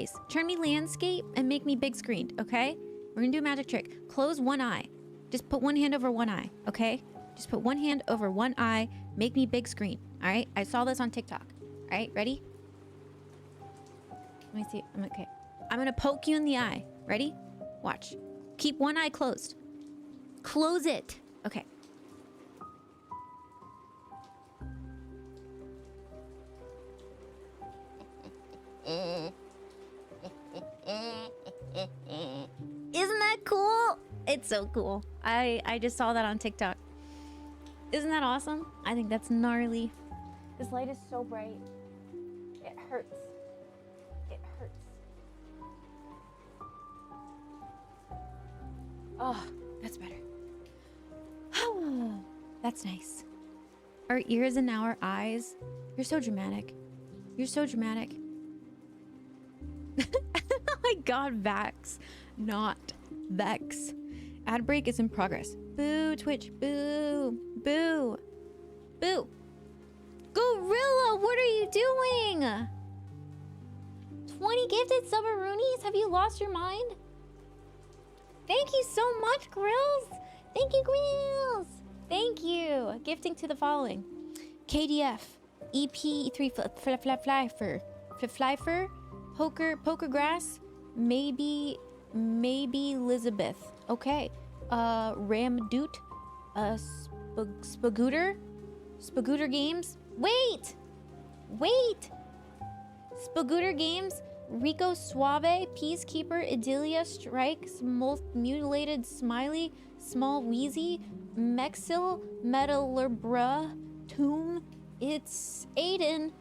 face. Turn me landscape and make me big screened, okay? We're gonna do a magic trick. Close one eye. Just put one hand over one eye, okay? Just put one hand over one eye. Make me big screen, all right? I saw this on TikTok. All right, ready? Let me see. I'm okay. I'm gonna poke you in the eye. Ready? Watch. Keep one eye closed. Close it. Okay. Isn't that cool? It's so cool. I just saw that on TikTok. Isn't that awesome? I think that's gnarly. This light is so bright. It hurts. It hurts. Oh, that's better. Oh, that's nice. Our ears and now our eyes. You're so dramatic. You're so dramatic. Oh my god, Vax. Not Vex. Ad break is in progress. Boo, Twitch. Boo. Boo. Boo. Gorilla, what are you doing? 20 gifted submaroonies? Have you lost your mind? Thank you so much, Grills. Thank you, Grills. Thank you. Gifting to the following. KDF. EP3 Flyfer. Poker Grass. Maybe Elizabeth. Okay. Ramdoot. Spagooter Games. Wait! Spagooter Games. Rico Suave. Peacekeeper. Idilia Strikes. Mutilated Smiley. Small Wheezy. Mexil. Metalbra. Tomb. It's Aiden.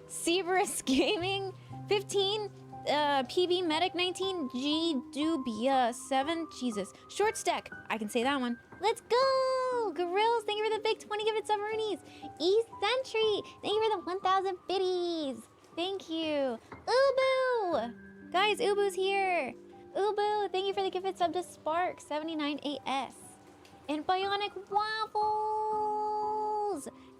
Cerberus Gaming. 15. PB Medic 19. G Dubia 7. Jesus. Short Stack. I can say that one. Let's go! Gorillas, thank you for the big 20 gifted submarines. East Sentry, thank you for the 1,000 biddies. Thank you. Ubu! Guys, Ubu's here. Ubu, thank you for the gifted sub to Spark 79AS. And Bionic Waffles!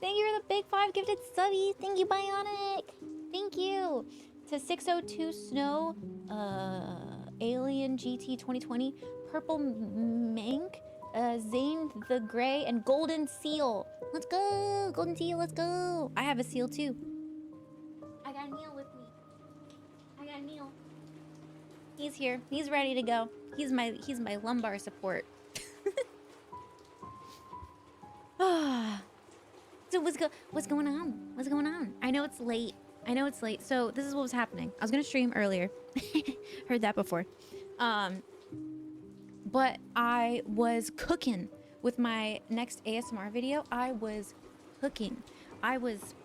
Thank you for the big 5 gifted subbies. Thank you, Bionic. Thank you. To 602 Snow, Alien GT 2020, Purple Mank, Zane the Gray, and Golden Seal. Let's go! Golden Seal, let's go! I have a seal too. I got Neil with me. I got Neil. He's here. He's ready to go. He's my lumbar support. So what's going on? What's going on? I know it's late. So this is what was happening. I was gonna stream earlier. Heard that before. But I was cooking with my next ASMR video. I was cooking. I was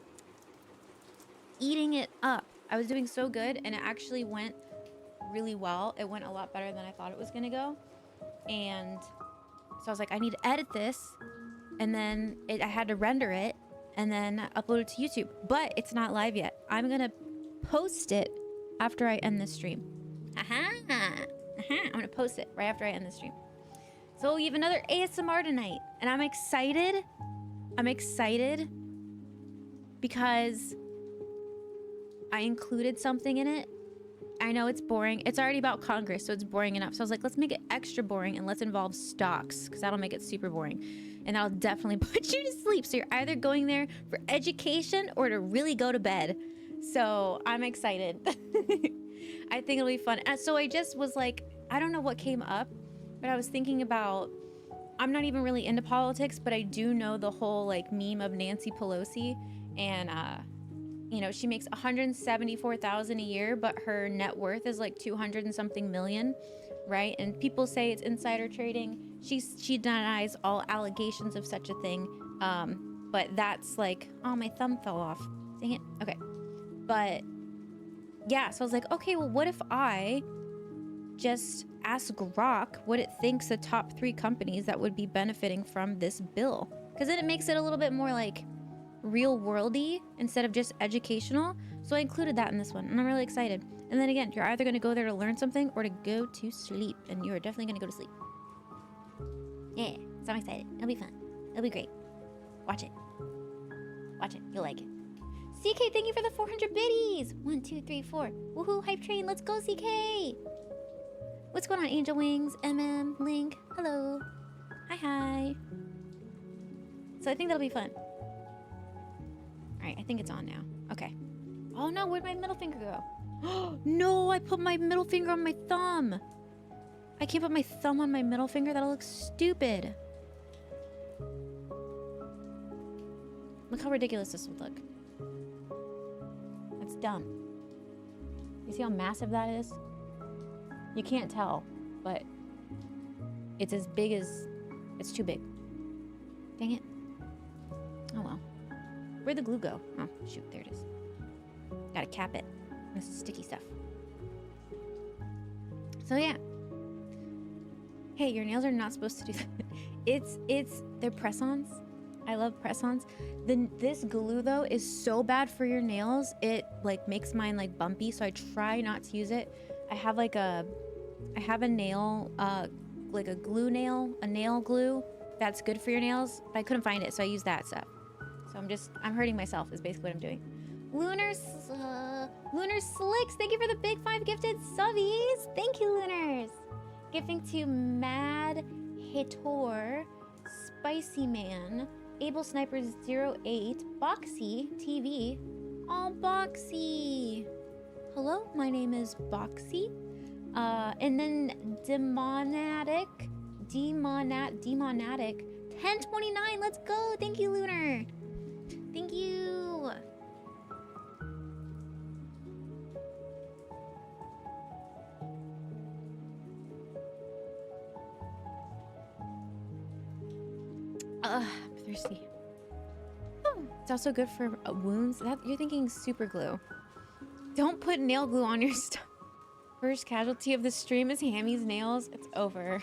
eating it up. I was doing so good, and it actually went really well. It went a lot better than I thought it was gonna go. And so I was like, I need to edit this, and then I had to render it, and then upload it to YouTube. But it's not live yet. I'm gonna post it after I end this stream. I'm gonna post it right after I end the stream. So we have another ASMR tonight, and I'm excited. I'm excited because I included something in it. I know it's boring. It's already about Congress, so it's boring enough. So I was like, let's make it extra boring and let's involve stocks, because that'll make it super boring. And that'll definitely put you to sleep. So you're either going there for education or to really go to bed. So I'm excited. I think it'll be fun. And so I just was like, I don't know what came up, but I was thinking about, I'm not even really into politics, but I do know the whole like meme of Nancy Pelosi, and you know, she makes $174,000 a year, but her net worth is like 200 and something million, right? And people say it's insider trading. She denies all allegations of such a thing. But that's like, oh, my thumb fell off. Dang it. Okay. But yeah, so I was like, okay, well, what if I just ask Grok what it thinks the top 3 companies that would be benefiting from this bill? Because then it makes it a little bit more like real worldy instead of just educational. So I included that in this one, and I'm really excited. And then again, you're either going to go there to learn something or to go to sleep, and you are definitely going to go to sleep. Yeah, so I'm excited. It'll be fun. It'll be great. Watch it. Watch it. You'll like it. CK, thank you for the 400 biddies. 1, 2, 3, 4. Woohoo, hype train. Let's go, CK. What's going on, Angel Wings, MM, Link? Hello. Hi. So I think that'll be fun. All right, I think it's on now. Okay. Oh no, where'd my middle finger go? No, I put my middle finger on my thumb. I can't put my thumb on my middle finger. That'll look stupid. Look how ridiculous this would look. That's dumb. You see how massive that is? You can't tell, but it's as big as... It's too big. Dang it. Oh well. Where'd the glue go? Oh, shoot, there it is. Gotta cap it. This is sticky stuff. So yeah. Hey, your nails are not supposed to do that. They're press-ons. I love press-ons. This glue though is so bad for your nails. It like makes mine like bumpy, so I try not to use it. I have a nail, like a glue nail, a nail glue that's good for your nails, but I couldn't find it, so I use that stuff. So I'm hurting myself is basically what I'm doing. Lunar Slicks, thank you for the big 5 gifted subbies. Thank you, Lunars. Gifting to Mad Hitor, Spicy Man, Able Sniper 08, Boxy TV. Oh, Boxy. Hello, my name is Boxy. And then Demonatic, 1029. Let's go. Thank you, Lunar. Thank you. I'm thirsty. Oh, it's also good for wounds. You're thinking super glue. Don't put nail glue on your stuff. First casualty of the stream is Hammy's nails. It's over.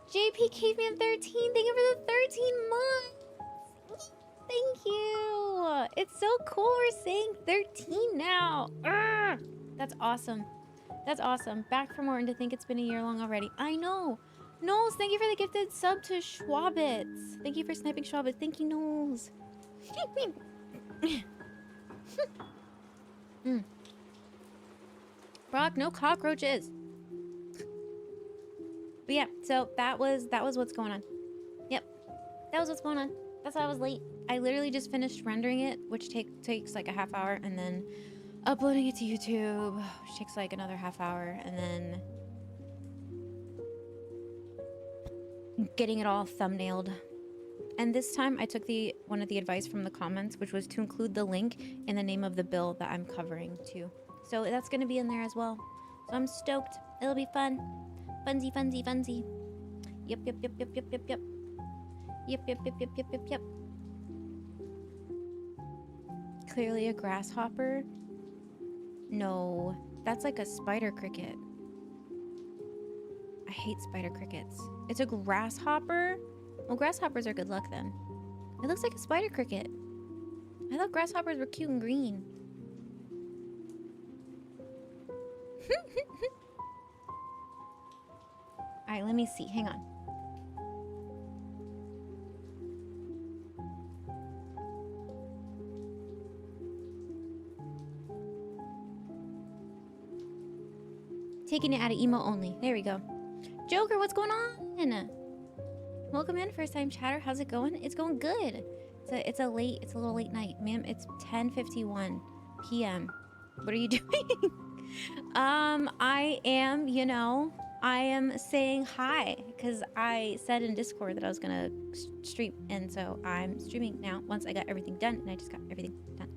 JP Caveman 13, thank you for the 13 months. Thank you. It's so cool we're saying 13 now. Urgh. That's awesome. That's awesome. Back for more and to think it's been a year long already. I know. Knowles, thank you for the gifted sub to Schwabitz. Thank you for sniping Schwabitz. Thank you, Knowles. Brock, no cockroaches. But yeah, so that was what's going on. Yep, that was what's going on. That's why I was late. I literally just finished rendering it, which takes like a half hour, and then uploading it to YouTube, which takes like another half hour, and then getting it all thumbnailed. And this time I took one of the advice from the comments, which was to include the link in the name of the bill that I'm covering too. So that's gonna be in there as well. So I'm stoked. It'll be fun. Funsy, funsy, funsy. Yep. Yep. Clearly a grasshopper. No, that's like a spider cricket. I hate spider crickets. It's a grasshopper? Well, grasshoppers are good luck then. It looks like a spider cricket. I thought grasshoppers were cute and green. Alright, let me see. Hang on. Taking it out of emo only. There we go. Joker, what's going on? Welcome in, first time chatter. How's it going? It's going good. It's a little late night, ma'am. It's 10:51 p.m. What are you doing? I am saying hi because I said in Discord that I was gonna stream, and so I'm streaming now once I got everything done, and I just got everything done.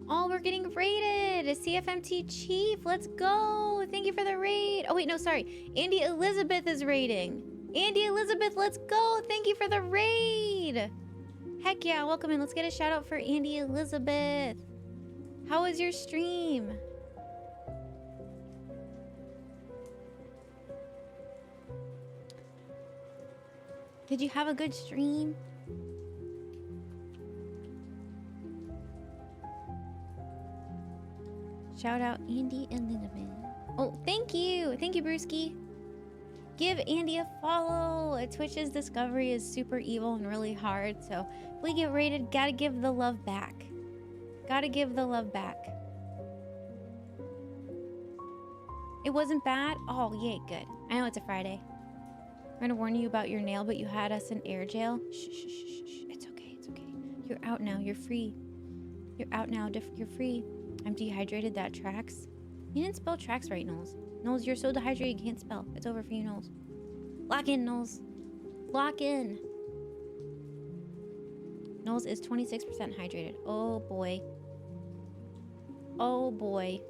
Oh, we're getting raided. CFMT Chief, let's go. Thank you for the raid. Oh wait, no, sorry. Andy Elizabeth is raiding. Andy Elizabeth, let's go. Thank you for the raid. Heck yeah, welcome in. Let's get a shout out for Andy Elizabeth. How was your stream? Did you have a good stream? Shout out Andy Elizabeth. Oh, thank you. Thank you, Brewski. Give Andy a follow. Twitch's discovery is super evil and really hard. So if we get rated, gotta give the love back. Gotta give the love back. It wasn't bad? Oh, yay, good. I know it's a Friday. We're gonna warn you about your nail, but you had us in air jail. Shh, shh, shh, shh, shh. It's okay, it's okay. You're out now, you're free. You're out now, you're free. I'm dehydrated, that tracks. You didn't spell tracks right, Knowles. Knowles, you're so dehydrated you can't spell. It's over for you, Knowles. Lock in, Knowles. Lock in. Knowles is 26% hydrated. Oh boy. Oh boy.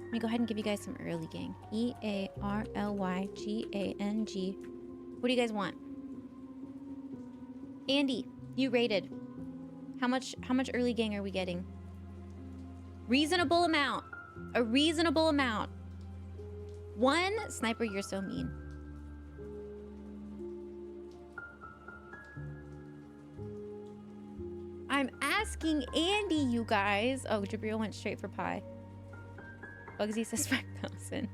Let me go ahead and give you guys some early gang. EARLYGANG. What do you guys want? Andy, you rated. How much early gang are we getting? Reasonable amount. A reasonable amount. 1 sniper, you're so mean. I'm asking Andy, you guys. Oh, Jabril went straight for pie. Bugsy says 5,000.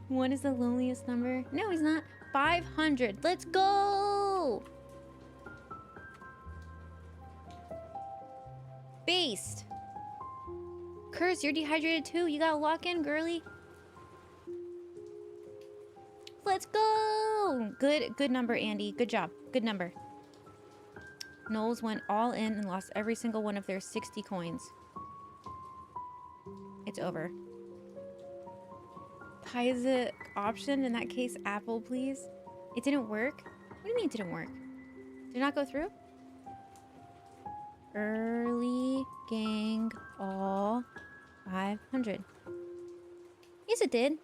1 is the loneliest number. No, he's not. 500. Let's go. Based. Curse, you're dehydrated too. You gotta lock in, girly. Let's go. Good number, Andy. Good job. Good number. Knowles went all in and lost every single one of their 60 coins. It's over. Pie is an option. In that case, apple, please. It didn't work? What do you mean it didn't work? Did it not go through? Early gang all 500. Yes, it did.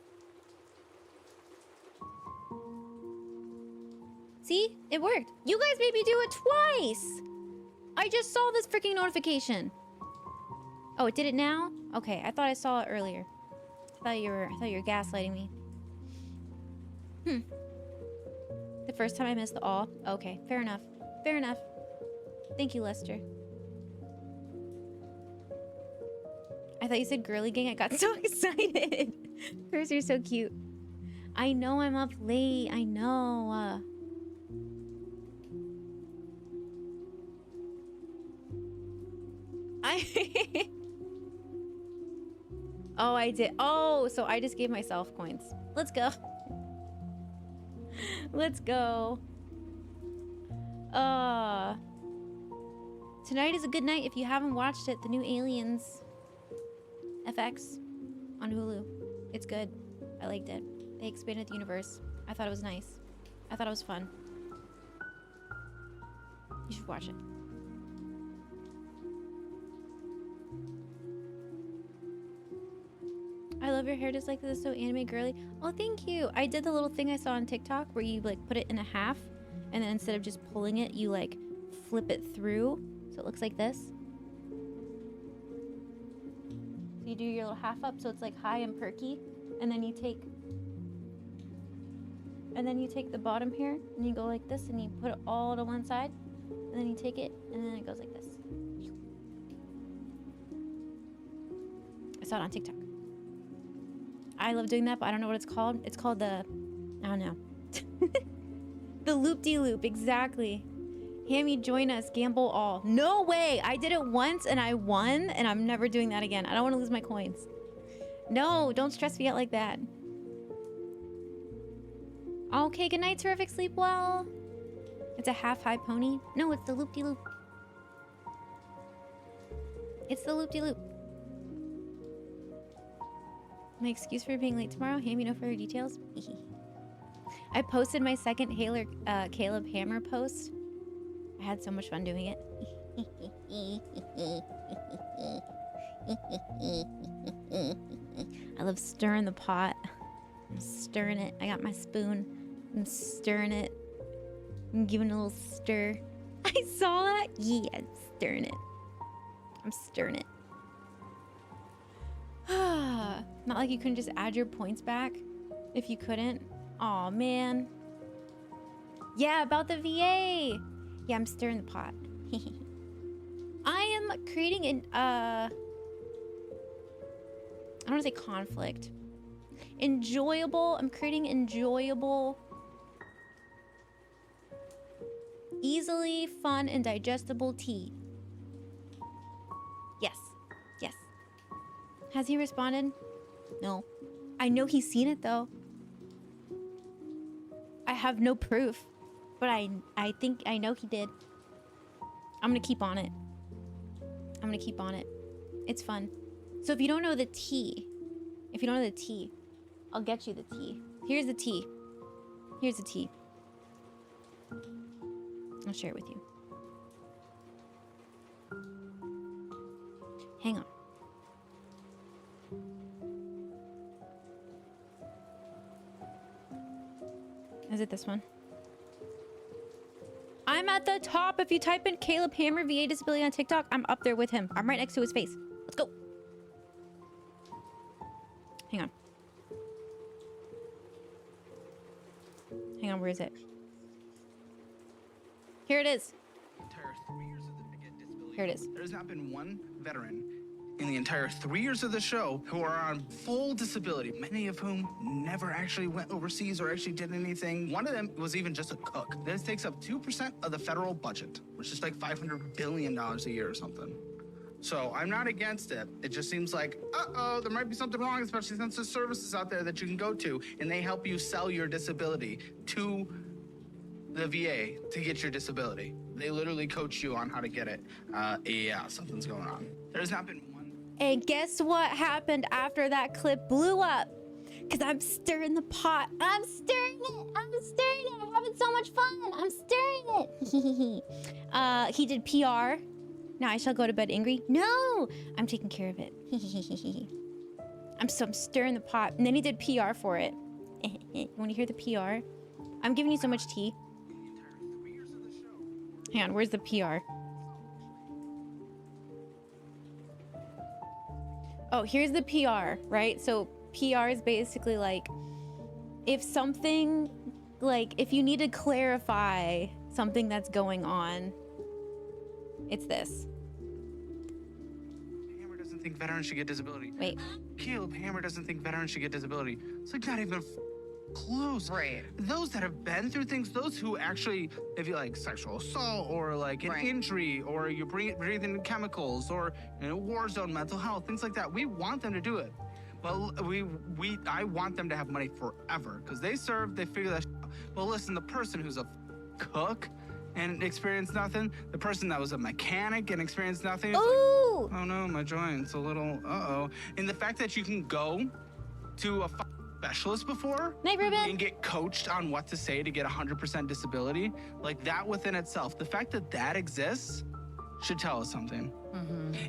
See? It worked. You guys made me do it twice! I just saw this freaking notification. Oh, it did it now? Okay, I thought I saw it earlier. I thought you were gaslighting me. The first time I missed the all. Okay, fair enough. Fair enough. Thank you, Lester. I thought you said girly gang. I got so excited. First, you're so cute. I know I'm up late. I know. Oh, I did. Oh, so I just gave myself coins. Let's go. Let's go. Tonight is a good night if you haven't watched it. The new Aliens FX on Hulu. It's good. I liked it. They expanded the universe. I thought it was nice. I thought it was fun. You should watch it. I love your hair just like this, so anime girly. Oh, thank you. I did the little thing I saw on TikTok where you like put it in a half, and then instead of just pulling it, you like flip it through, so it looks like this. So you do your little half up, so it's like high and perky, and then you take the bottom here, and you go like this, and you put it all to one side, and then you take it, and then it goes like this. I saw it on TikTok. I love doing that, but I don't know what it's called. It's called the, I don't know. The loop-de-loop, exactly. Hammy, join us, gamble all. No way, I did it once and I won, and I'm never doing that again. I don't want to lose my coins. No, don't stress me out like that. Okay, good night, terrific, sleep well. It's a half-high pony. No, it's the loop-de-loop. It's the loop-de-loop. My excuse for being late tomorrow? Hammy, no further details? I posted my second Caleb Hammer post. I had so much fun doing it. I love stirring the pot. I'm stirring it. I got my spoon. I'm stirring it. I'm giving it a little stir. I saw that? Yeah, I'm stirring it. I'm stirring it. Not like you couldn't just add your points back if you couldn't. Aw, man. Yeah, about the VA. Yeah, I'm stirring the pot. I am creating an, I don't want to say conflict. Enjoyable. I'm creating enjoyable, easily fun and digestible tea. Yes. Yes. Has he responded? No. I know he's seen it though. I have no proof, but I think I know he did. I'm gonna keep on it. I'm gonna keep on it. It's fun. So if you don't know the tea, I'll get you the tea. Here's the tea. Here's the tea. I'll share it with you. Hang on. Is it this one? I'm at the top. If you type in Caleb Hammer VA disability on TikTok, I'm up there with him. I'm right next to his face. Let's go. Hang on. Hang on, where is it? Here it is. Here it is. There has not been one veteran in the entire 3 years of the show who are on full disability, many of whom never actually went overseas or actually did anything. One of them was even just a cook. This takes up 2% of the federal budget, which is like $500 billion a year or something. So I'm not against it. It just seems like, uh-oh, there might be something wrong, especially since there's services out there that you can go to, and they help you sell your disability to the VA to get your disability. They literally coach you on how to get it. Yeah, something's going on. There's not been one. And guess what happened after that clip blew up? Because I'm stirring the pot. I'm stirring it. I'm stirring it. I'm having so much fun. I'm stirring it. He did PR. Now I shall go to bed angry. No, I'm taking care of it. I'm stirring the pot. And then he did PR for it. You want to hear the PR? I'm giving you so much tea. Hang on, where's the PR? Oh, here's the PR, right? So PR is basically like, if something, like, if you need to clarify something that's going on, it's this. Hammer doesn't think veterans should get disability. Wait. Caleb Hammer doesn't think veterans should get disability. It's like not even close. Right. Those that have been through things, those who actually, if you like sexual assault or like an injury or you breathe in chemicals or war zone mental health, things like that, we want them to do it. But I want them to have money forever because they serve, they figure that out. But listen, the person who's a cook and experienced nothing, the person that was a mechanic and experienced nothing, it's Ooh! like, oh no, my joint's a little, And the fact that you can go to a specialist before Night, Ruben. and get coached on what to say to get 100% disability, like that within itself, the fact that that exists should tell us something.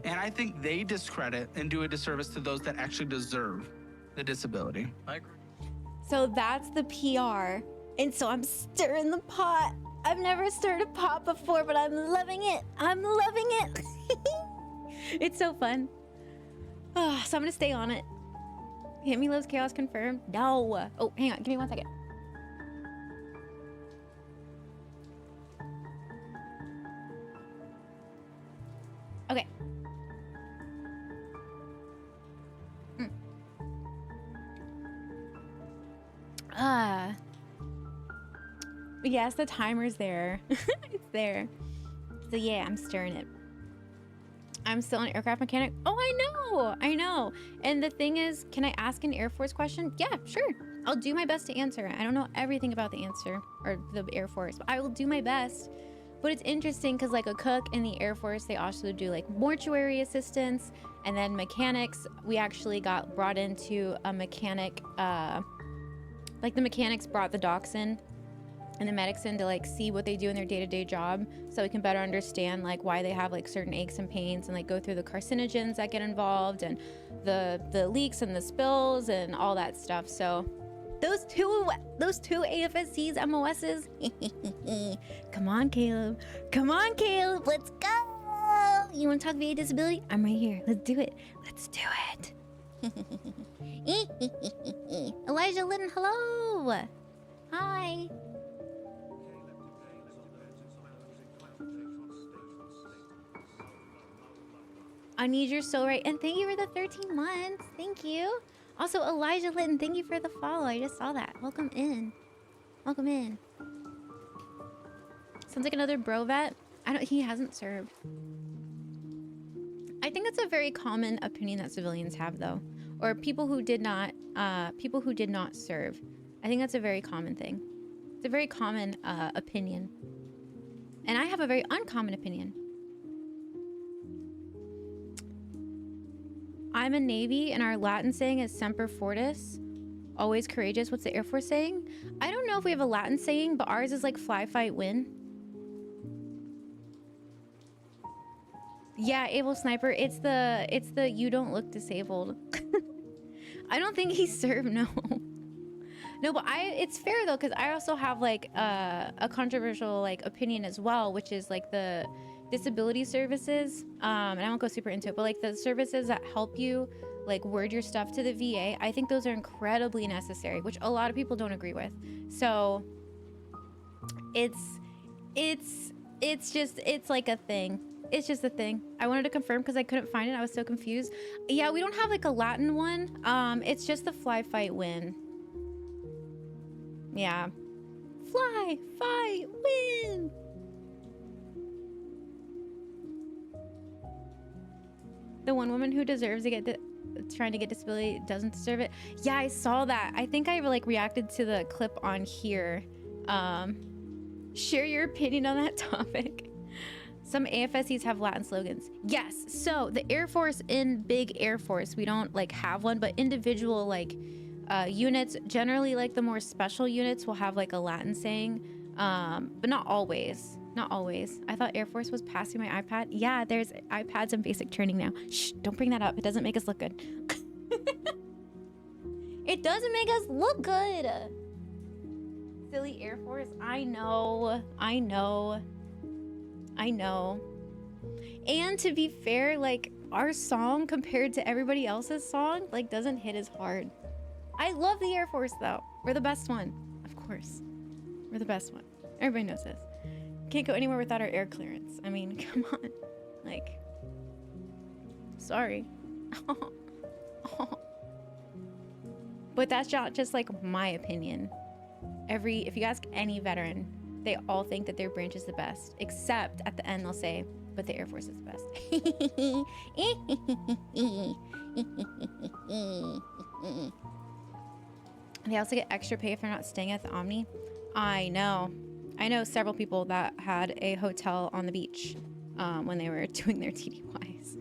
And I think they discredit and do a disservice to those that actually deserve the disability. I agree. So that's the PR. And so I'm stirring the pot. I've never stirred a pot before, but I'm loving it. I'm loving it. It's so fun. Oh, so I'm gonna stay on it. Hammy loves chaos confirmed. No. Oh, hang on. Give me 1 second. Okay. Yes, the timer's there. It's there. So yeah, I'm stirring it. I'm still an aircraft mechanic. Oh, I know. And the thing is, can I ask an Air Force question? Yeah, sure. I'll do my best to answer. I don't know everything about the answer or the Air Force, but I will do my best. But it's interesting because like a cook in the Air Force, they also do like mortuary assistance and then mechanics. We actually got brought into a mechanic, like the mechanics brought the docs in and the medics in to like see what they do in their day-to-day job so we can better understand like why they have like certain aches and pains and like go through the carcinogens that get involved and the leaks and the spills and all that stuff. So those two AFSCs, MOSs. Come on, Caleb. Come on, Caleb. Let's go. You want to talk VA disability? I'm right here. Let's do it. Let's do it. Elijah Litton, hello. Hi. I need your soul right. And thank you for the 13 months. Thank you. Also, Elijah Litton, thank you for the follow. I just saw that. Welcome in. Welcome in. Sounds like another bro vet. He hasn't served. I think that's a very common opinion that civilians have, though, or people who did not serve. I think that's a very common thing. It's a very common opinion, and I have a very uncommon opinion. I'm a Navy, and our Latin saying is Semper Fortis, always courageous. What's the Air Force saying? I don't know if we have a Latin saying, but ours is like fly, fight, win. Yeah, able sniper. It's the you don't look disabled. I don't think he served, no. No, but it's fair though, because I also have like a controversial like opinion as well, which is like the disability services. And I won't go super into it, but like the services that help you like word your stuff to the VA, I think those are incredibly necessary, which a lot of people don't agree with. So it's like a thing. It's just a thing. I wanted to confirm because I couldn't find it. I was so confused. Yeah, we don't have like a Latin one. It's just the fly, fight, win. Yeah. Fly, fight, win. The one woman who deserves to get trying to get disability doesn't deserve it. Yeah, I saw that. I think I like reacted to the clip on here. Share your opinion on that topic. Some AFSCs have Latin slogans. Yes. So the Air Force, in big Air Force, we don't like have one, but individual like units, generally like the more special units will have like a Latin saying, but not always. Not always. I thought Air Force was passing my iPad. Yeah, there's iPads in basic training now. Shh, don't bring that up. It doesn't make us look good. It doesn't make us look good. Silly Air Force. I know. And to be fair, like our song compared to everybody else's song, like doesn't hit as hard. I love the Air Force though. We're the best one. Of course. We're the best one. Everybody knows this. Can't go anywhere without our air clearance. I mean, come on. Like, sorry. But that's not just like my opinion. If you ask any veteran, they all think that their branch is the best, except at the end they'll say, but the Air Force is the best. They also get extra pay if they're not staying at the Omni. I know several people that had a hotel on the beach when they were doing their TDYs.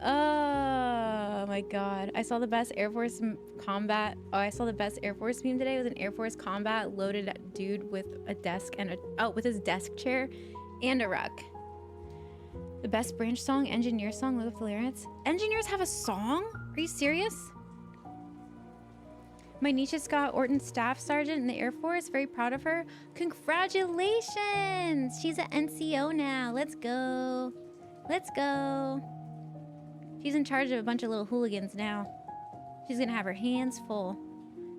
Oh my God. I saw the best Air Force combat. Oh, I saw the best Air Force meme today. It was an Air Force combat loaded dude with a desk and with his desk chair and a rug. The best branch song, engineer song, Look Up the Lyrics. Engineers have a song? Are you serious? My niece is Scott Orton Staff Sergeant in the Air Force. Very proud of her. Congratulations! She's an NCO now. Let's go. Let's go. She's in charge of a bunch of little hooligans now. She's gonna have her hands full.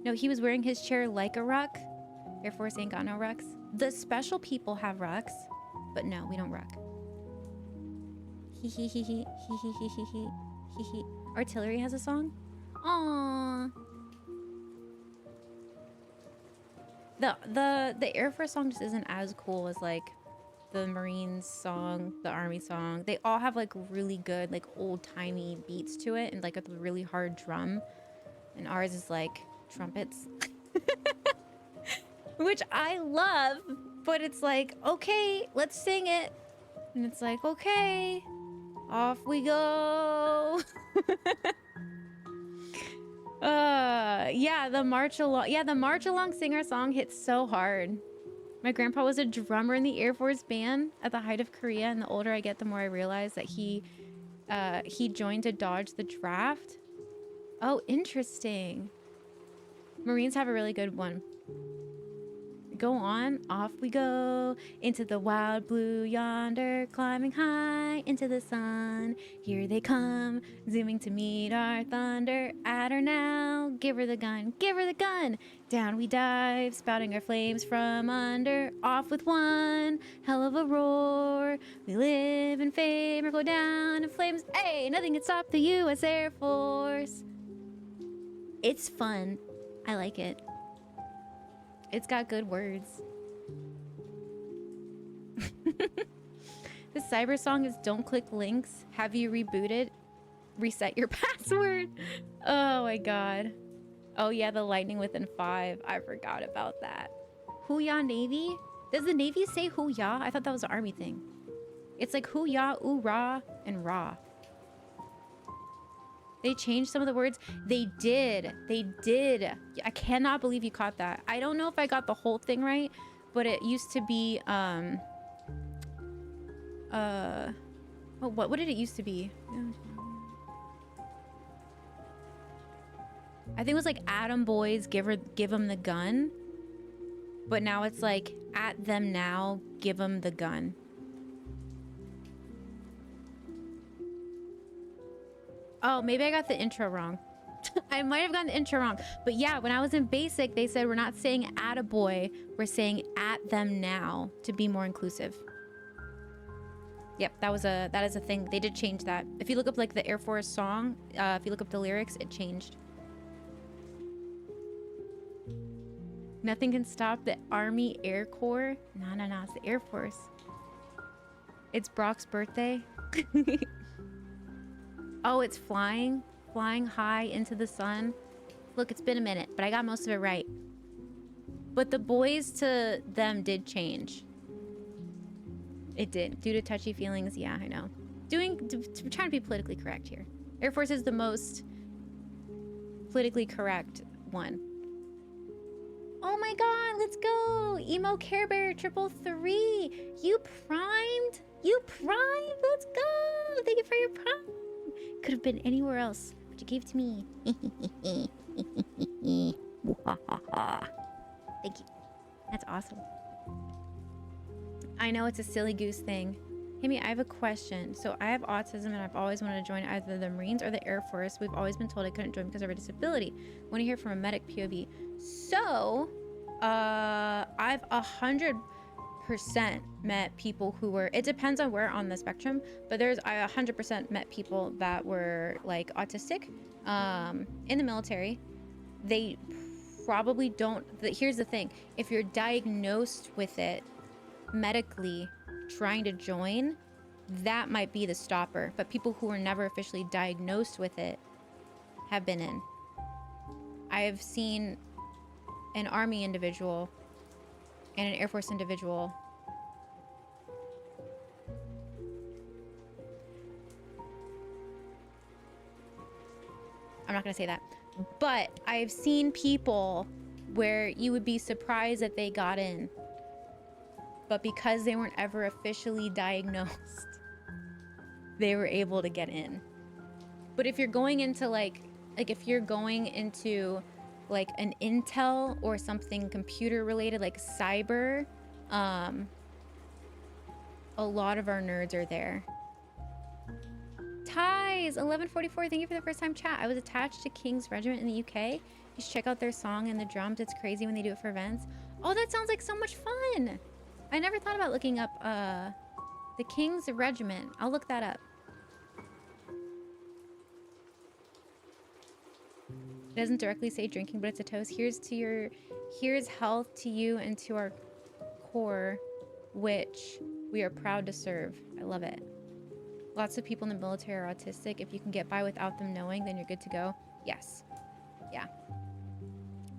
No, he was wearing his chair like a ruck. Air Force ain't got no rucks. The special people have rucks, but no, we don't ruck. Hee hee hee hee hee hee hee hee hee hee hee. Artillery has a song? Aww. The Air Force song just isn't as cool as like the Marines song, the Army song. They all have like really good like old-timey beats to it and like a really hard drum. And ours is like trumpets. Which I love, but it's like, okay, let's sing it. And it's like, okay, off we go. Yeah, the march along singer song hits so hard. My grandpa was a drummer in the Air Force band at the height of Korea, and the older I get, the more I realize that he joined to dodge the draft. Oh, interesting. Marines have a really good one. Go on, off we go, into the wild blue yonder, climbing high into the sun. Here they come, zooming to meet our thunder. At her now, give her the gun, give her the gun. Down we dive, spouting our flames from under. Off with one hell of a roar. We live in fame or go down in flames. Hey, nothing can stop the U.S. Air Force. It's fun. I like it. It's got good words. The cyber song is "Don't click links. Have you rebooted? Reset your password." Oh my god. Oh yeah, the lightning within 5. I forgot about that. Hoo-yah Navy? Does the Navy say hoo-yah? I thought that was an army thing. It's like hoo-yah, ooh-rah, and rah. They changed some of the words. They did. They did. I cannot believe you caught that. I don't know if I got the whole thing right, but it used to be, what did it used to be? I think it was like Atom Boys, give them the gun. But now it's like, at them now, give them the gun. Oh, maybe I got the intro wrong. I might have gotten the intro wrong. But yeah, when I was in basic, they said we're not saying attaboy, we're saying at them now to be more inclusive. Yep, that is a thing. They did change that. If you look up like the Air Force song, if you look up the lyrics, it changed. Nothing can stop the Army Air Corps. No, it's the Air Force. It's Brock's birthday. Oh, it's flying high into the sun. Look, it's been a minute, but I got most of it right. But the boys to them did change. It did, due to touchy feelings. Yeah, I know. Trying to be politically correct here. Air Force is the most politically correct one. Oh my god, let's go! Emo Care Bear 333. You primed? You primed? Let's go! Thank you for your prime. Could have been anywhere else, but you gave it to me. Thank you. That's awesome. I know it's a silly goose thing. Hammy, I have a question. So I have autism and I've always wanted to join either the Marines or the Air Force. We've always been told I couldn't join because of a disability. Want to hear from a medic POV. So, I've 100% met people who were, it depends on where on the spectrum, but I 100% met people that were like autistic, in the military. They probably don't, here's the thing, if you're diagnosed with it medically, trying to join, that might be the stopper. But people who were never officially diagnosed with it have been in. I have seen an Army individual and an Air Force individual. I'm not gonna say that, but I've seen people where you would be surprised that they got in, but because they weren't ever officially diagnosed, they were able to get in. But if you're going into like if you're going into like an intel or something computer related, like cyber, a lot of our nerds are there. Ties 1144, thank you for the first time chat. I was attached to King's Regiment in the UK. You should check out their song and the drums. It's crazy when they do it for events. Oh, that sounds like so much fun. I never thought about looking up the King's Regiment. I'll look that up. It doesn't directly say drinking, but it's a toast. Here's health to you and to our core, which we are proud to serve. I love it. Lots of people in the military are autistic. If you can get by without them knowing, then you're good to go. Yes. Yeah.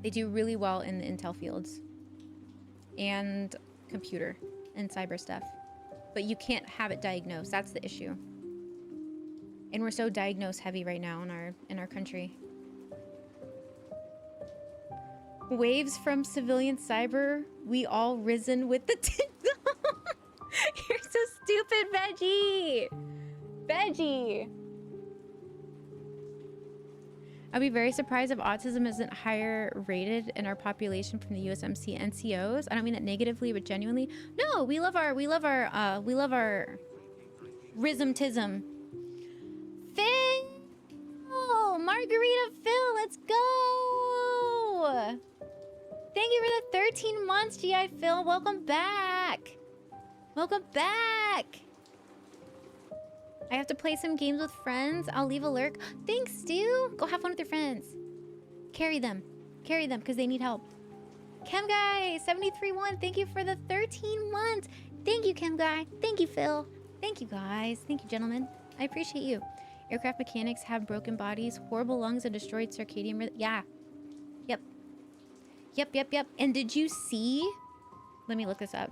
They do really well in the intel fields and computer and cyber stuff. But you can't have it diagnosed. That's the issue. And we're so diagnose heavy right now in our country. Waves from civilian cyber, we all risen with the You're so stupid, Veggie! Veggie! I'd be very surprised if autism isn't higher rated in our population from the USMC NCOs. I don't mean that negatively, but genuinely. No, we love our rism-tism. Phil! Margarita Phil, let's go! Thank you for the 13 months, GI Phil. Welcome back. Welcome back. I have to play some games with friends. I'll leave a lurk. Thanks, Stu. Go have fun with your friends. Carry them because they need help. Chem Guy 73-1, thank you for the 13 months. Thank you, Chem Guy. Thank you, Phil. Thank you, guys. Thank you, gentlemen. I appreciate you. Aircraft mechanics have broken bodies, horrible lungs, and destroyed circadian rhythm. Yeah. Yep. Yep. And did you see? Let me look this up.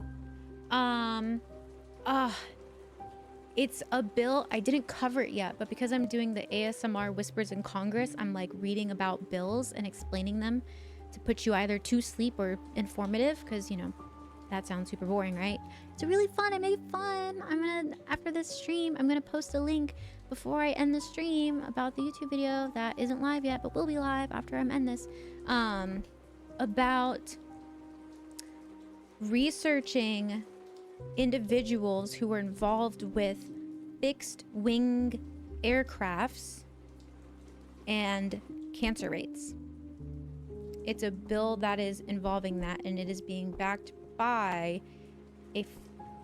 It's a bill. I didn't cover it yet, but because I'm doing the ASMR Whispers in Congress, I'm like reading about bills and explaining them to put you either to sleep or informative, because, you know, that sounds super boring, right? It's really fun. I make it fun. After this stream, I'm gonna post a link before I end the stream about the YouTube video that isn't live yet, but will be live after I'm end this, about researching individuals who were involved with fixed wing aircrafts and cancer rates. It's a bill that is involving that, and it is being backed by a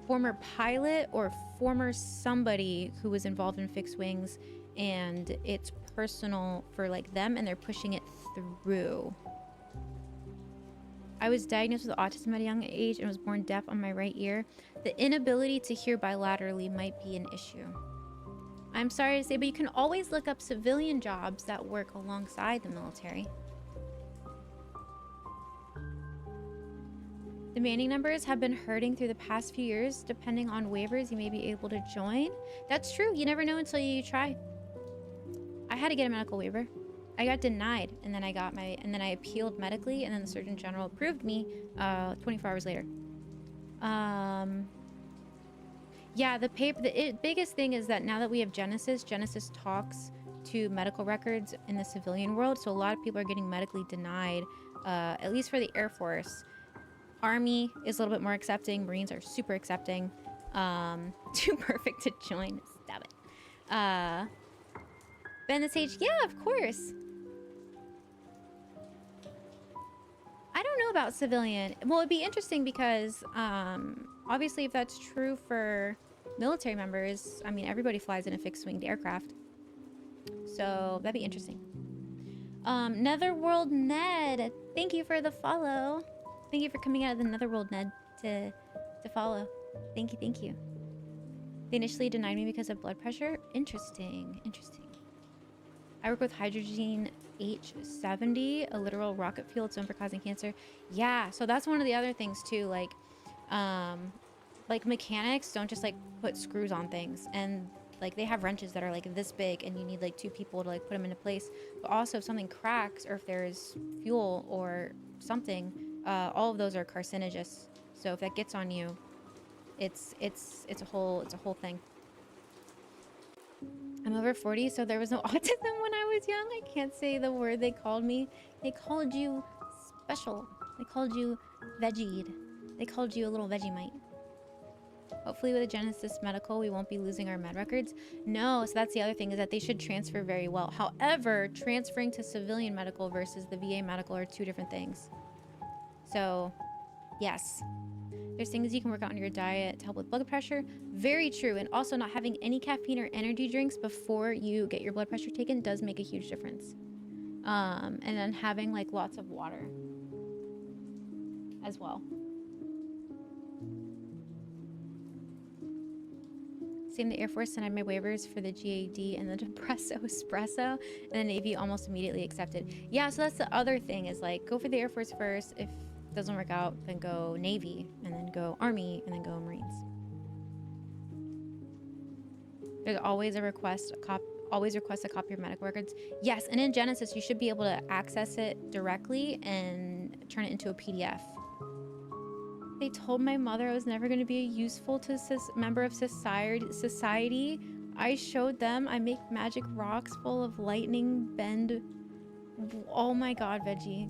former pilot or former somebody who was involved in fixed wings, and it's personal for like them, and they're pushing it through. I was diagnosed with autism at a young age and was born deaf on my right ear. The inability to hear bilaterally might be an issue. I'm sorry to say, but you can always look up civilian jobs that work alongside the military. Demanding numbers have been hurting through the past few years. Depending on waivers, you may be able to join. That's true. You never know until you try. I had to get a medical waiver. I got denied, and then I appealed medically, and then the Surgeon General approved me 24 hours later. Yeah, the biggest thing is that now that we have Genesis talks to medical records in the civilian world, so a lot of people are getting medically denied, at least for the Air Force. Army is a little bit more accepting. Marines are super accepting. Too perfect to join. Stop it. Ben the Sage, yeah, of course. I don't know about civilian. Well, it'd be interesting because obviously if that's true for military members, I mean, everybody flies in a fixed-winged aircraft. So that'd be interesting. Netherworld Ned, thank you for the follow. Thank you for coming out of the Netherworld, Ned, to follow. Thank you. They initially denied me because of blood pressure. Interesting. I work with hydrogen H70, a literal rocket fuel. It's known for causing cancer. Yeah, so that's one of the other things too. Like mechanics don't just like put screws on things, and like they have wrenches that are like this big, and you need like 2 people to like put them into place. But also, if something cracks or if there's fuel or something, all of those are carcinogenous. So if that gets on you, it's a whole thing. I'm over 40, so there was no autism when I was young. I can't say the word they called me. They called you special. They called you veggied. They called you a little Vegemite. Hopefully with the Genesis Medical, we won't be losing our med records. No, so that's the other thing, is that they should transfer very well. However, transferring to civilian medical versus the VA medical are 2 different things. So, yes. There's things you can work out on your diet to help with blood pressure. Very true. And also not having any caffeine or energy drinks before you get your blood pressure taken does make a huge difference. And then having like lots of water as well. Same, the Air Force sent out my waivers for the GAD and the Depresso Espresso, and the Navy almost immediately accepted. Yeah, so that's the other thing, is like go for the Air Force first. If it doesn't work out, then go Navy, and then go Army, and then go Marines. There's always a request, always request a copy of medical records. Yes, and in Genesis, you should be able to access it directly and turn it into a PDF. They told my mother I was never going to be a useful member of society. I showed them I make magic rocks full of lightning bend. Oh my god, Veggie.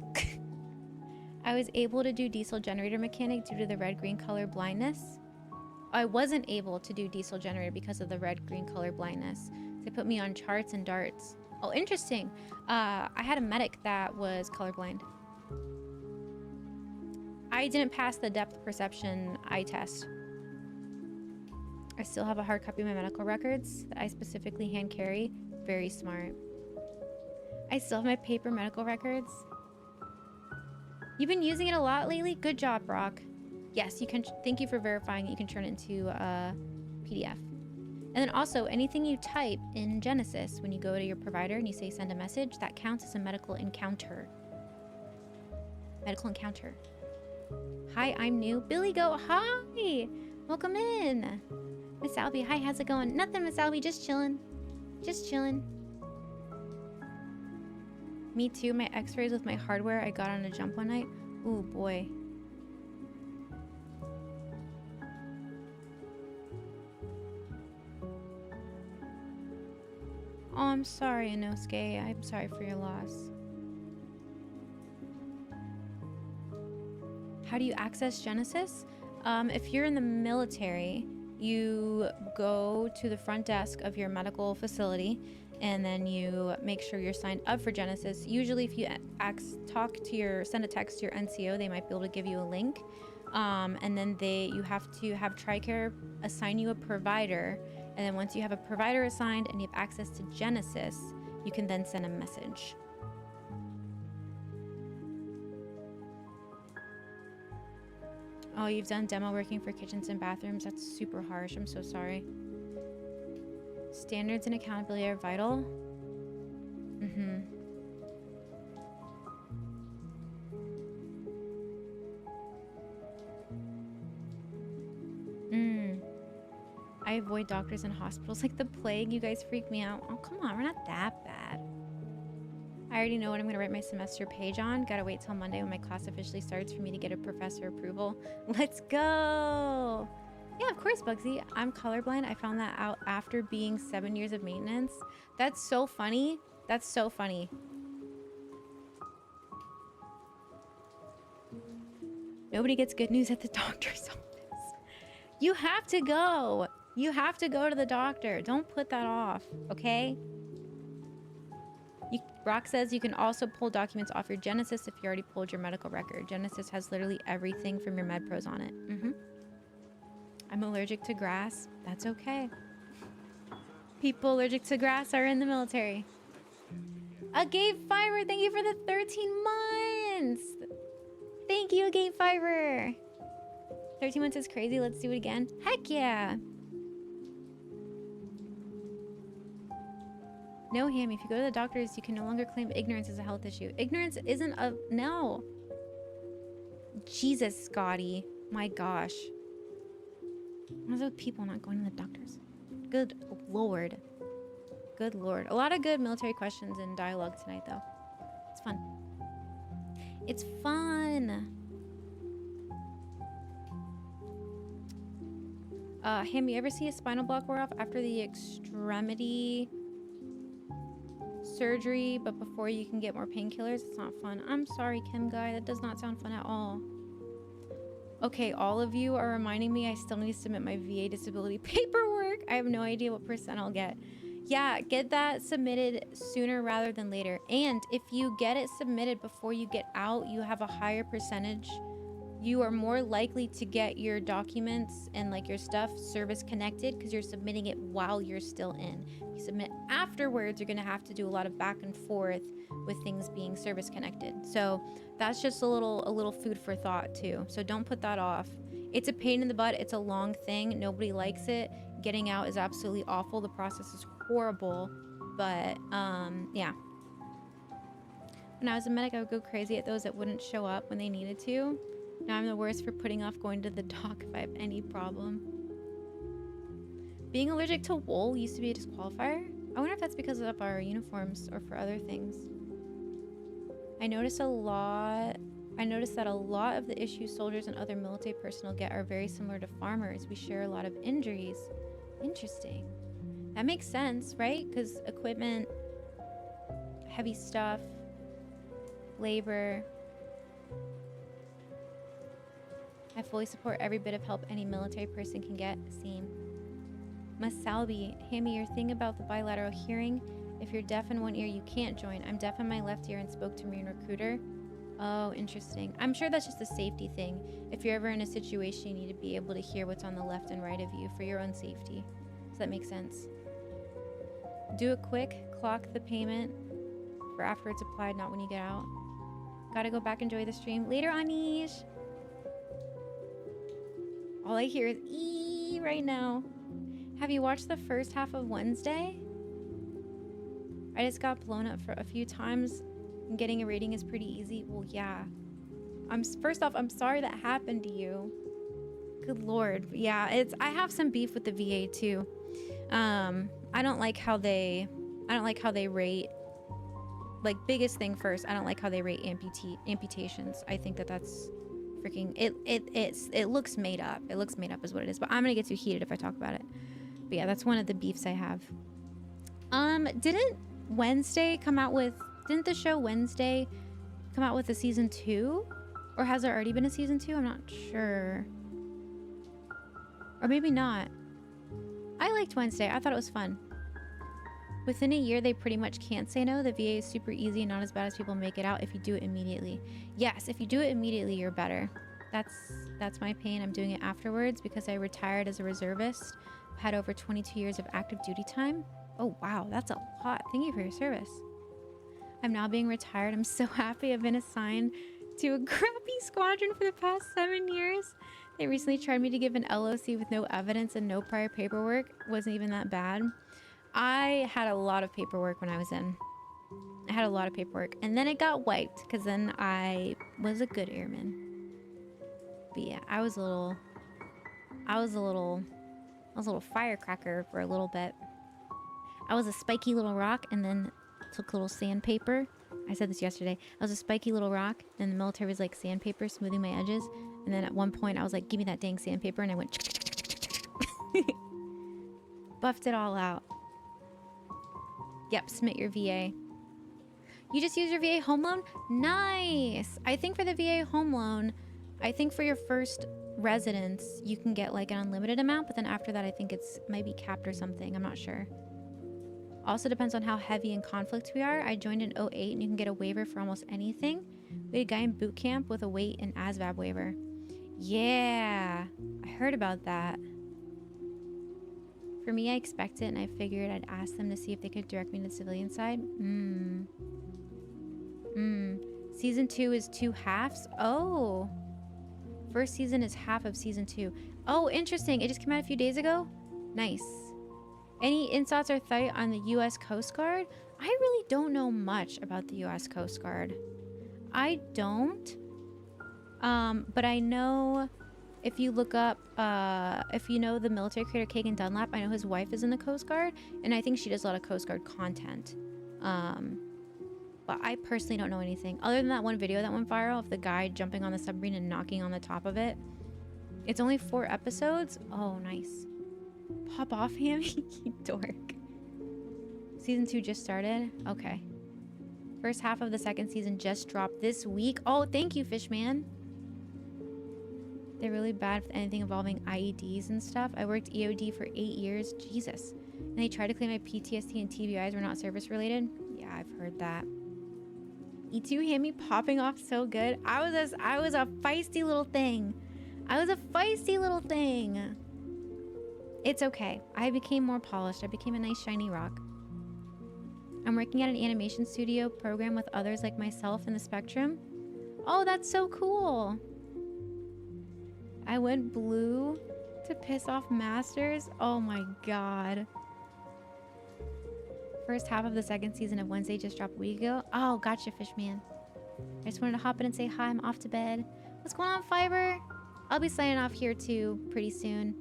I was able to do diesel generator mechanic due to the red-green color blindness. I wasn't able to do diesel generator because of the red-green color blindness. They put me on charts and darts. Oh, interesting. I had a medic that was colorblind. I didn't pass the depth perception eye test. I still have a hard copy of my medical records that I specifically hand carry. Very smart. I still have my paper medical records. You've been using it a lot lately? Good job, Brock. Yes, you can. Thank you for verifying it. You can turn it into a PDF. And then also, anything you type in Genesis, when you go to your provider and you say send a message, that counts as a medical encounter. Medical encounter. Hi, I'm new. Billy Go, hi! Welcome in. Miss Albie, hi, how's it going? Nothing, Miss Albie, just chilling. Just chilling. Me too, my x-rays with my hardware I got on a jump one night. Ooh, boy. Oh, I'm sorry, Inosuke. I'm sorry for your loss. How do you access Genesis? If you're in the military, you go to the front desk of your medical facility and then you make sure you're signed up for Genesis. Usually if you send a text to your NCO, they might be able to give you a link. And then you have to have TRICARE assign you a provider. And then once you have a provider assigned and you have access to Genesis, you can then send a message. Oh, you've done demo working for kitchens and bathrooms. That's super harsh. I'm so sorry. Standards and accountability are vital. Mm-hmm. I avoid doctors and hospitals like the plague. You guys freak me out. Oh, come on. We're not that bad. I already know what I'm going to write my semester page on. Gotta wait till Monday when my class officially starts for me to get a professor approval. Let's go! Yeah, of course, Bugsy. I'm colorblind. I found that out after being 7 years of maintenance. That's so funny. That's so funny. Nobody gets good news at the doctor's office. You have to go. You have to go to the doctor. Don't put that off, okay? Brock says you can also pull documents off your Genesis if you already pulled your medical record. Genesis has literally everything from your MedPros on it. I'm allergic to grass. That's okay. People allergic to grass are in the military. Gabe Fiber, thank you for the 13 months. Thank you, Gabe Fiber. 13 months is crazy. Let's do it again. Heck yeah. No, Hammy, if you go to the doctors, you can no longer claim ignorance as a health issue. Ignorance isn't a... No. Jesus, Scotty. My gosh. What's with people not going to the doctors? Good Lord. Good Lord. A lot of good military questions and dialogue tonight, though. It's fun. It's fun. Hammy, you ever see a spinal block wear off after the extremity surgery, but before you can get more painkillers? It's not fun. I'm sorry, Kim Guy. That does not sound fun at all. Okay, all of you are reminding me I still need to submit my VA disability paperwork. I have no idea what % I'll get. Yeah, get that submitted sooner rather than later. And if you get it submitted before you get out, you have a higher percentage. You are more likely to get your documents and like your stuff service connected because you're submitting it while you're still in. If you submit afterwards, you're going to have to do a lot of back and forth with things being service connected. So that's just a little food for thought too. So don't put that off. It's a pain in the butt. It's a long thing. Nobody likes it. Getting out is absolutely awful. The process is horrible. But yeah. When I was a medic, I would go crazy at those that wouldn't show up when they needed to. Now I'm the worst for putting off going to the doc if I have any problem. Being allergic to wool used to be a disqualifier. I wonder if that's because of our uniforms or for other things. I noticed that a lot of the issues soldiers and other military personnel get are very similar to farmers. We share a lot of injuries. Interesting. That makes sense, right? Because equipment, heavy stuff, labor. I fully support every bit of help any military person can get. Same. Masalbi, Hammy, your thing about the bilateral hearing, if you're deaf in one ear, you can't join. I'm deaf in my left ear and spoke to Marine Recruiter. Oh, interesting. I'm sure that's just a safety thing. If you're ever in a situation, you need to be able to hear what's on the left and right of you for your own safety. Does that make sense? Do it quick, clock the payment. for after it's applied, not when you get out. Gotta go back, enjoy the stream. Later, Anish. All I hear is ee right now. Have you watched the first half of Wednesday? I just got blown up for a few times. Getting a rating is pretty easy. Well, yeah. First off, I'm sorry that happened to you. Good Lord. Yeah, I have some beef with the VA too. I don't like how they rate, like, biggest thing first, I don't like how they rate amputations. I think that's freaking, it looks made up. It looks made up is what it is, but I'm gonna get too heated if I talk about it. But yeah, that's one of the beefs I have. Didn't the show Wednesday come out with a season 2? Or has there already been a season 2? I'm not sure. Or maybe not. I liked Wednesday. I thought it was fun. Within a year, they pretty much can't say no. The VA is super easy and not as bad as people make it out if you do it immediately. Yes, if you do it immediately, you're better. That's my pain. I'm doing it afterwards because I retired as a reservist. I've had over 22 years of active duty time. Oh, wow. That's a lot. Thank you for your service. I'm now being retired. I'm so happy I've been assigned to a crappy squadron for the past 7 years. They recently tried me to give an LOC with no evidence and no prior paperwork. It wasn't even that bad. I had a lot of paperwork when I was in. I had a lot of paperwork. And then it got wiped because then I was a good airman. But yeah, I was a little firecracker for a little bit. I was a spiky little rock and then took a little sandpaper. I said this yesterday. I was a spiky little rock and the military was like sandpaper smoothing my edges. And then at one point I was like, give me that dang sandpaper. And I went buffed it all out. Yep, submit your VA. You just use your VA home loan? Nice. I think for the VA home loan, I think for your first residence, you can get like an unlimited amount. But then after that, I think it's might be capped or something. I'm not sure. Also depends on how heavy in conflict we are. I joined in 08 and you can get a waiver for almost anything. We had a guy in boot camp with a weight and ASVAB waiver. Yeah, I heard about that. For me, I expect it and I figured I'd ask them to see if they could direct me to the civilian side. Season 2 is 2 halves. Oh, first season is half of season 2. Oh, interesting. It just came out a few days ago. Nice. Any insights or thought on the U.S. Coast Guard? I really don't know much about the U.S. Coast Guard. I don't. But I know if you look up, if you know the military creator Kagan Dunlap, I know his wife is in the Coast Guard, and I think she does a lot of Coast Guard content. But I personally don't know anything other than that one video that went viral of the guy jumping on the submarine and knocking on the top of it. It's only 4 episodes. Oh, nice. Pop off, Hammy, you dork. Season 2 just started. Okay. First half of the second season just dropped this week. Oh, thank you, Fishman. They're really bad with anything involving IEDs and stuff. I worked EOD for 8 years. Jesus. And they tried to claim my PTSD and TBIs were not service related. Yeah, I've heard that. E2 Hammy popping off so good. I was a feisty little thing. It's okay. I became more polished. I became a nice shiny rock. I'm working at an animation studio program with others like myself in the spectrum. Oh, that's so cool. I went blue to piss off masters. Oh my god. First half of the second season of Wednesday just dropped a week ago. Oh, gotcha, Fishman. I just wanted to hop in and say hi. I'm off to bed. What's going on, Fiber? I'll be signing off here too pretty soon.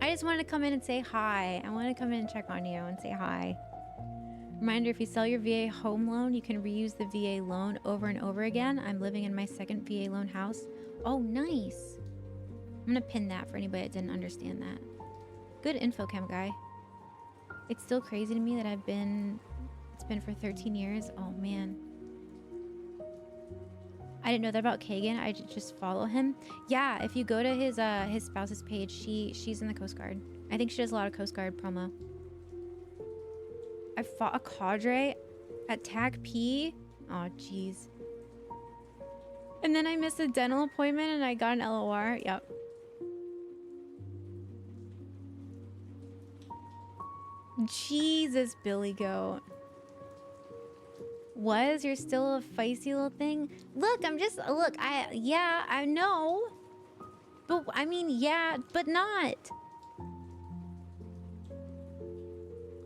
I just wanted to come in and say hi. I wanted to come in and check on you and say hi. Reminder, if you sell your VA home loan, you can reuse the VA loan over and over again. I'm living in my second VA loan house. Oh, nice. I'm gonna pin that for anybody that didn't understand that. Good info, chem guy. It's still crazy to me that it's been for 13 years. Oh man. I didn't know that about Kagan. I just follow him. Yeah, if you go to his spouse's page, she's in the Coast Guard. I think she does a lot of Coast Guard promo. I fought a cadre at TAC P. Oh, jeez. And then I missed a dental appointment and I got an LOR. Yep. Jesus, Billy Goat. Was you're still a feisty little thing? Look, I know. But I mean, yeah, but not.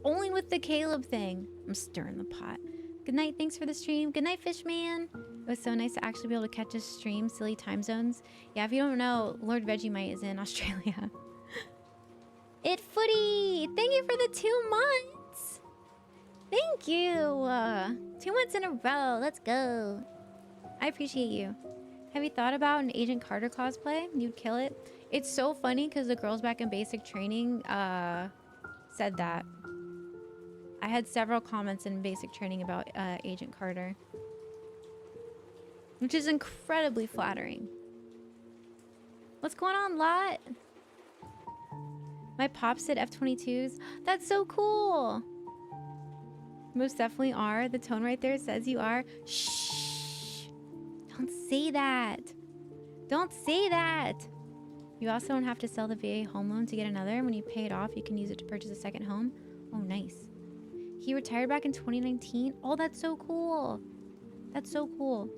Only with the Caleb thing. I'm stirring the pot. Good night, thanks for the stream. Good night, Fishman. It was so nice to actually be able to catch a stream. Silly time zones. Yeah, if you don't know, Lord Vegemite is in Australia. It Footy! Thank you for the 2 months! Thank you! 2 months in a row. Let's go. I appreciate you. Have you thought about an Agent Carter cosplay? You'd kill it. It's so funny because the girls back in basic training said that. I had several comments in basic training about Agent Carter, which is incredibly flattering. What's going on, Lot? My pops did F-22s. That's so cool. Most definitely are. The tone right there says you are. Shh. Don't say that. Don't say that. You also don't have to sell the VA home loan to get another. When you pay it off, you can use it to purchase a second home. Oh, nice. He retired back in 2019. Oh, that's so cool. That's so cool.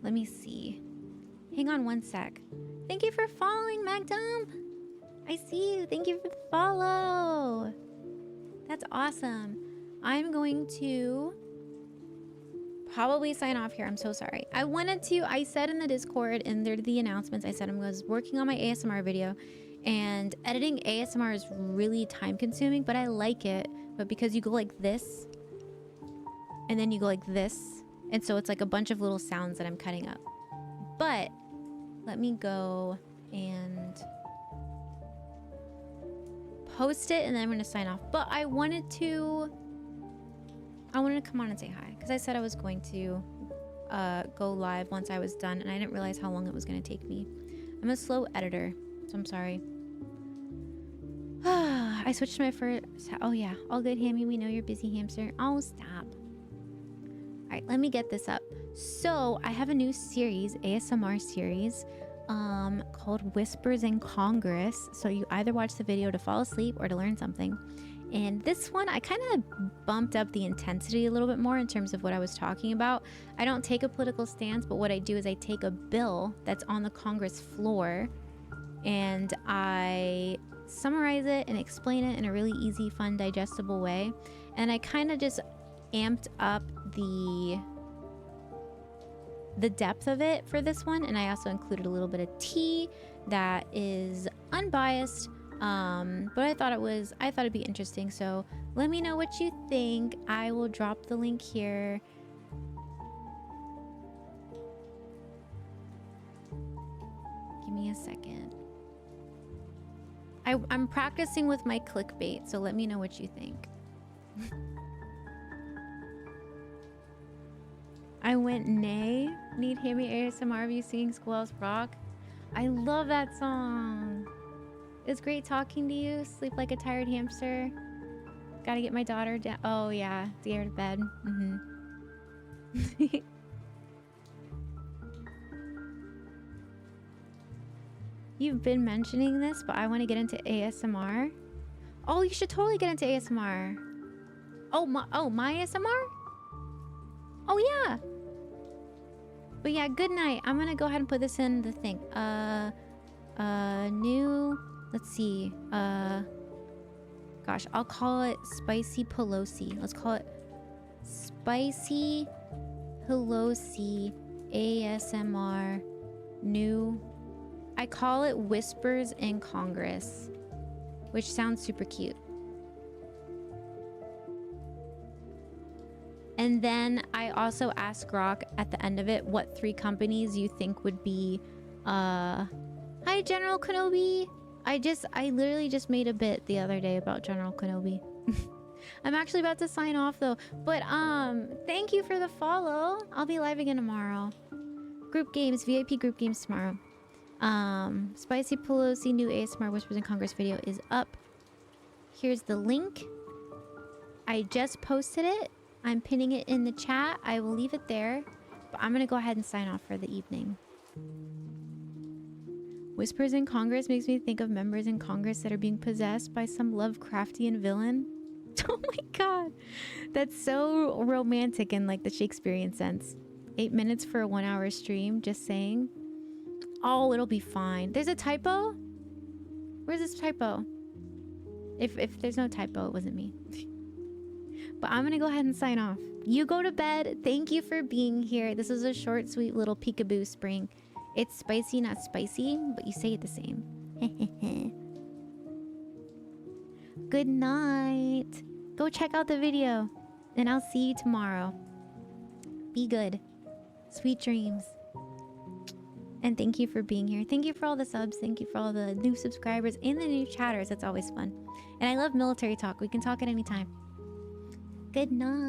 Let me see. Hang on one sec. Thank you for following, Magdum. I see you. Thank you for the follow. That's awesome. I'm going to probably sign off here. I'm so sorry. I said in the Discord and there the announcements, I said I was working on my ASMR video, and editing ASMR is really time consuming, but I like it. But because you go like this, and then you go like this, and so it's like a bunch of little sounds that I'm cutting up. But let me go and post it, and then I'm going to sign off. But I wanted to come on and say hi, because I said I was going to go live once I was done, and I didn't realize how long it was going to take me. I'm a slow editor, so I'm sorry. I switched to my first... Oh yeah, all good, Hammy. We know you're busy, hamster. Oh, stop. All right, let me get this up. So I have a new series, ASMR series, called Whispers in Congress. So you either watch the video to fall asleep or to learn something. And this one, I kind of bumped up the intensity a little bit more in terms of what I was talking about. I don't take a political stance, but what I do is I take a bill that's on the Congress floor and I summarize it and explain it in a really easy, fun, digestible way. And I kind of just amped up the depth of it for this one, and I also included a little bit of tea that is unbiased, but I thought it'd be interesting. So let me know what you think. I will drop the link here. Give me a second. I'm practicing with my clickbait, so let me know what you think. I went nay. Need Hammy ASMR of you singing Squirrels Rock. I love that song. It's great talking to you. Sleep like a tired hamster. Gotta get my daughter down. Oh yeah, to get her to bed. You've been mentioning this, but I want to get into ASMR. Oh, you should totally get into ASMR. Oh my ASMR? Oh yeah. But yeah, good night. I'm gonna go ahead and put this in the thing. New, let's see. Gosh, I'll call it Spicy Pelosi. Let's call it Spicy Pelosi ASMR new. I call it Whispers in Congress, which sounds super cute. And then I also asked Grok at the end of it what 3 companies you think would be hi General Kenobi. I literally just made a bit the other day about General Kenobi. I'm actually about to sign off though, but thank you for the follow. I'll be live again tomorrow. Group games, VIP group games tomorrow. Spicy Pelosi new ASMR Whispers in Congress video is up. Here's the link. I just posted it. I'm pinning it in the chat. I will leave it there, but I'm gonna go ahead and sign off for the evening. Whispers in Congress makes me think of members in Congress that are being possessed by some Lovecraftian villain. Oh my god. That's so romantic in like the Shakespearean sense. 8 minutes for a 1 hour stream, just saying. Oh, it'll be fine. There's a typo? Where's this typo? If there's no typo, it wasn't me. But I'm gonna go ahead and sign off. You go to bed. Thank you for being here. This is a short, sweet little peekaboo spring. It's spicy, not spicy, but you say it the same. Good night. Go check out the video, and I'll see you tomorrow. Be good. Sweet dreams. And thank you for being here. Thank you for all the subs. Thank you for all the new subscribers and the new chatters. That's always fun. And I love military talk. We can talk at any time. Good night.